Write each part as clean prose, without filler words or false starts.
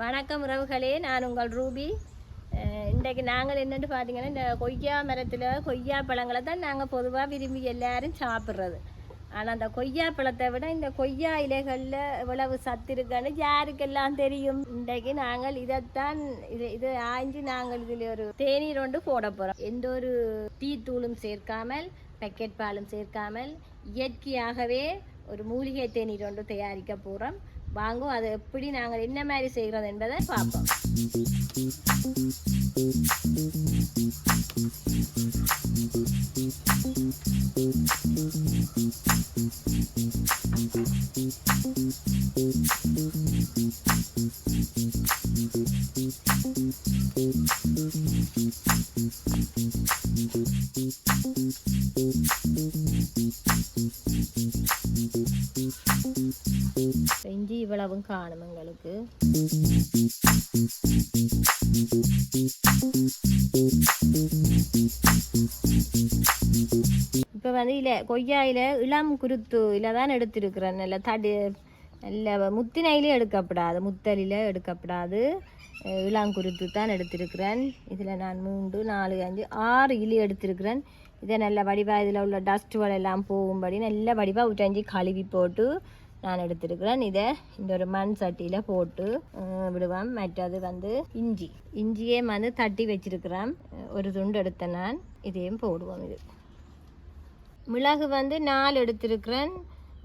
வணக்கம் உறவுகளே, நான் உங்கள் ரூபி. இன்றைக்கு நாங்கள் என்னென்னு பார்த்தீங்கன்னா, இந்த கொய்யா மரத்தில் கொய்யா பழங்களை தான் நாங்கள் பொதுவாக விரும்பி எல்லாரும் சாப்பிட்றது. ஆனால் அந்த கொய்யா பழத்தை விட இந்த கொய்யா இலைகளில் இவ்வளவு சத்து இருக்குன்னு யாருக்கெல்லாம் தெரியும்? இன்றைக்கு நாங்கள் இதைத்தான் இது ஆய்ஞ்சு நாங்கள் இதில் ஒரு தேநீர் ஒன்று போட போகிறோம். எந்த ஒரு டீ தூளும் சேர்க்காமல், பேக்கெட் பாலும் சேர்க்காமல், இயற்கையாகவே ஒரு மூலிகை தேநீர் ஒன்று தயாரிக்க போகிறோம். வாங்கும் அது எப்படி நாங்கள் என்ன மாதிரி செய்கிறது என்பதை பார்ப்போம். இஞ்சி இவ்வளவும் காணும் எங்களுக்கு. இப்போ வந்து கொய்யாயில இளம் குருத்து தான் எடுத்திருக்கிறேன். நல்ல நல்ல முத்தினையிலே எடுக்கப்படாது, முத்தலில் எடுக்கப்படாது, இளங்குருத்து தான் எடுத்திருக்கிறேன். இதில் நான் 3, 4, 5, 6 இலி எடுத்திருக்கிறேன். இதை நல்ல வடிவாக இதில் உள்ள டஸ்ட்டுகள் எல்லாம் போகும்படி நல்ல வடிவாக ஊற்றி கழுவி போட்டு நான் எடுத்திருக்கிறேன். இதை இந்த ஒரு மண் சட்டியில் போட்டு விடுவேன். மற்றது வந்து இஞ்சியே வந்து தட்டி வச்சிருக்கிறேன். ஒரு துண்டு எடுத்தேன் நான். இதையும் போடுவோம். இது மிளகு வந்து 4 எடுத்திருக்கிறேன்.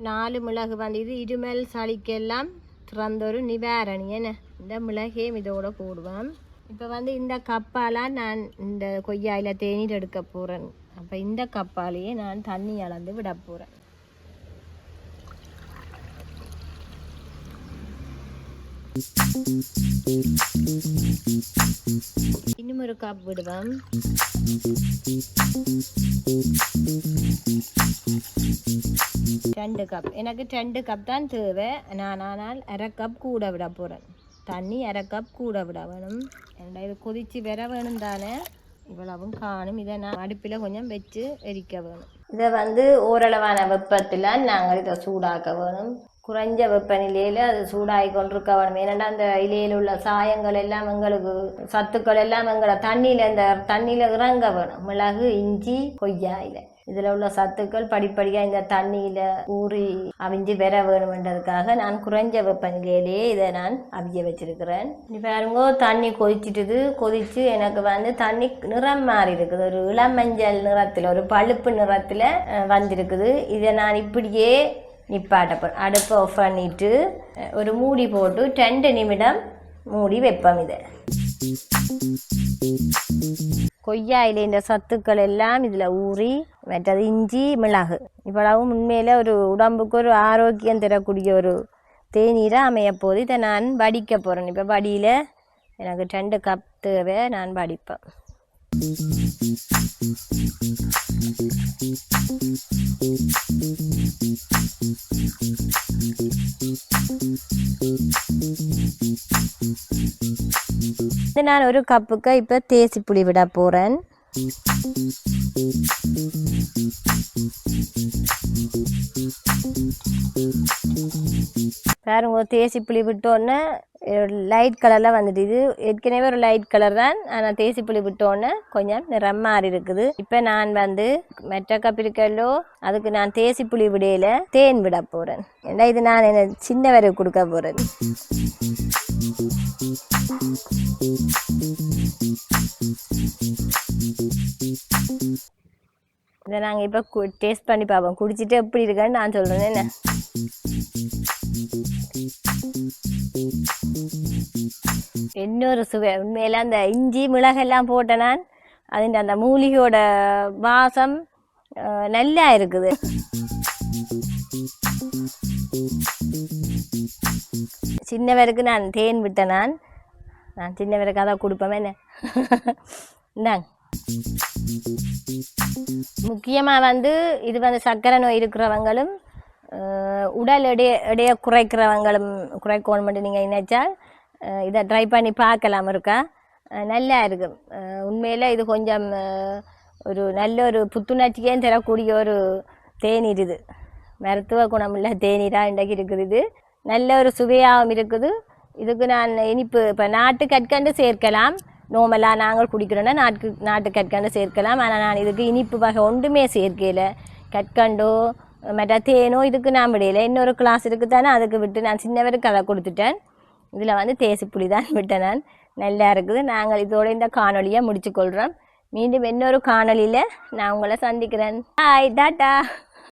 4 மிளகு வந்து இது இருமல் சளிக்கெல்லாம் திறந்த ஒரு நிவாரணி. என்ன இந்த மிளகையும் இதோட போடுவேன். இப்போ வந்து இந்த கப்பாலாம் நான் இந்த கொய்யாயில் தேநீர் எடுக்க போகிறேன். அப்போ இந்த கப்பாலேயே நான் தண்ணி அளந்து விட போகிறேன். இன்னும் ஒரு கப் விடுவேன். ரெண்டு கப், எனக்கு 2 கப் தான் தேவை. ஆனால் 1/2 கப் கூட விட போகிறேன். தண்ணி 1/2 கப் கூட விட வேணும். இது கொதிச்சு வர வேணும் தானே. இவ்வளவும் காணும். இதை நான் அடுப்பில் கொஞ்சம் வச்சு எரிக்க வேணும். இதை வந்து ஓரளவான வெப்பத்தில் நாங்கள் இதை சூடாக்க வேணும். குறைஞ்ச வெப்பநிலையில் அது சூடாகி கொண்டிருக்க வேணும். ஏன்னா அந்த இலையில் உள்ள சாயங்கள் எல்லாம் எங்களுக்கு சத்துக்கள் எல்லாம் எங்களை தண்ணியில் இறங்க வேணும். மிளகு, இஞ்சி, கொய்யாயில் இதில் உள்ள சத்துக்கள் படிப்படியாக இந்த தண்ணியில் ஊறி அவிஞ்சு பெற வேணுமென்றதுக்காக நான் குறைஞ்ச வெப்பநிலையிலேயே இதை நான் அவிய வச்சிருக்கிறேன். இப்போ பாருங்கோ, தண்ணி கொதிச்சு எனக்கு வந்து தண்ணி நிறம் மாறி இருக்குது. ஒரு இளமஞ்சள் நிறத்தில், ஒரு பழுப்பு நிறத்தில் வந்திருக்குது. இதை நான் இப்படியே நிப்பாட்டப்போம். அடுப்பை ஆஃப் பண்ணிட்டு ஒரு மூடி போட்டு 2 நிமிடம் மூடி வைப்போம். இதை கொய்யாயில இந்த சத்துக்கள் எல்லாம் இதில் ஊறி, மற்றது இஞ்சி, மிளகு இவ்வளவும் உண்மையில் ஒரு உடம்புக்கு ஒரு ஆரோக்கியம் தரக்கூடிய ஒரு தேநீராக அமையப்போது. இதை நான் வடிக்க போகிறேன். இப்போ வடியில் எனக்கு 2 கப் தேவை. நான் வடிப்பேன். நான் ஒரு கப்புக்கு இப்போ தேசி புளி விட போகிறேன். பாருங்க, தேசி புளி விட்டோன்னே லைட் கலரில் வந்துட்டு. இது ஏற்கனவே ஒரு லைட் கலர் தான். ஆனால் தேசி புளி விட்டோன்னே கொஞ்சம் நிறம் மாறி இருக்குது. இப்போ நான் வந்து மெட்ட கப்பிரிக்கல்லோ அதுக்கு நான் தேசி புளி விடையில தேன் விட போகிறேன். ஏன்னா இது நான் என்ன சின்ன வரை கொடுக்க போகிறேன். இதை நாங்கள் இப்போ டேஸ்ட் பண்ணி பார்ப்போம். குடிச்சிட்டு எப்படி இருக்கான்னு நான் சொல்கிறேன். என்ன இன்னொரு சுவை. உண்மையில அந்த இஞ்சி மிளகெல்லாம் போட்ட நான் அதுன்ற அந்த மூலிகையோட வாசம் நல்லா இருக்குது. சின்னவருக்கு நான் தேன் விட்டேன். நான் சின்னவருக்கு அதை கொடுப்பேன். என்ன இந்தாங்க. முக்கியமாக வந்து இது வந்து சர்க்கரை நோய் இருக்கிறவங்களும் உடல் எடையை குறைக்கணும்னு நீங்கள் நினைச்சால் இதை ட்ரை பண்ணி பார்க்கலாம். இருக்கா நல்லா இருக்கும். உண்மையில் இது கொஞ்சம் ஒரு நல்ல ஒரு புத்துணர்ச்சியே தரக்கூடிய ஒரு தேநீர். இது மருத்துவ குணமுள்ள தேநீராக இன்றைக்கு இருக்குது. இது நல்ல ஒரு சுவையாகவும் இருக்குது. இதுக்கு நான் இனிப்பு இப்போ நாட்டு கற்கண்டு சேர்க்கலாம். நோமலாக நாங்கள் குடிக்கிறோன்னா நாட்டு கற்கண்டு சேர்க்கலாம். ஆனால் நான் இதுக்கு இனிப்பு வகை ஒன்றுமே சேர்க்கல. கற்கண்டோ மற்ற தேனோ இதுக்கு நான் விடையில. இன்னொரு கிளாஸ் இருக்குது தானே, அதுக்கு விட்டு நான் சின்னவருக்கு அதை கொடுத்துட்டேன். இதில் வந்து தேசிப்புளி தான் விட்டேன் நான். நல்லா இருக்குது. நாங்கள் இதோட இந்த காணொலியை முடிச்சுக்கொள்கிறோம். மீண்டும் இன்னொரு காணொலியில் நான் உங்களை சந்திக்கிறேன். Hi tata.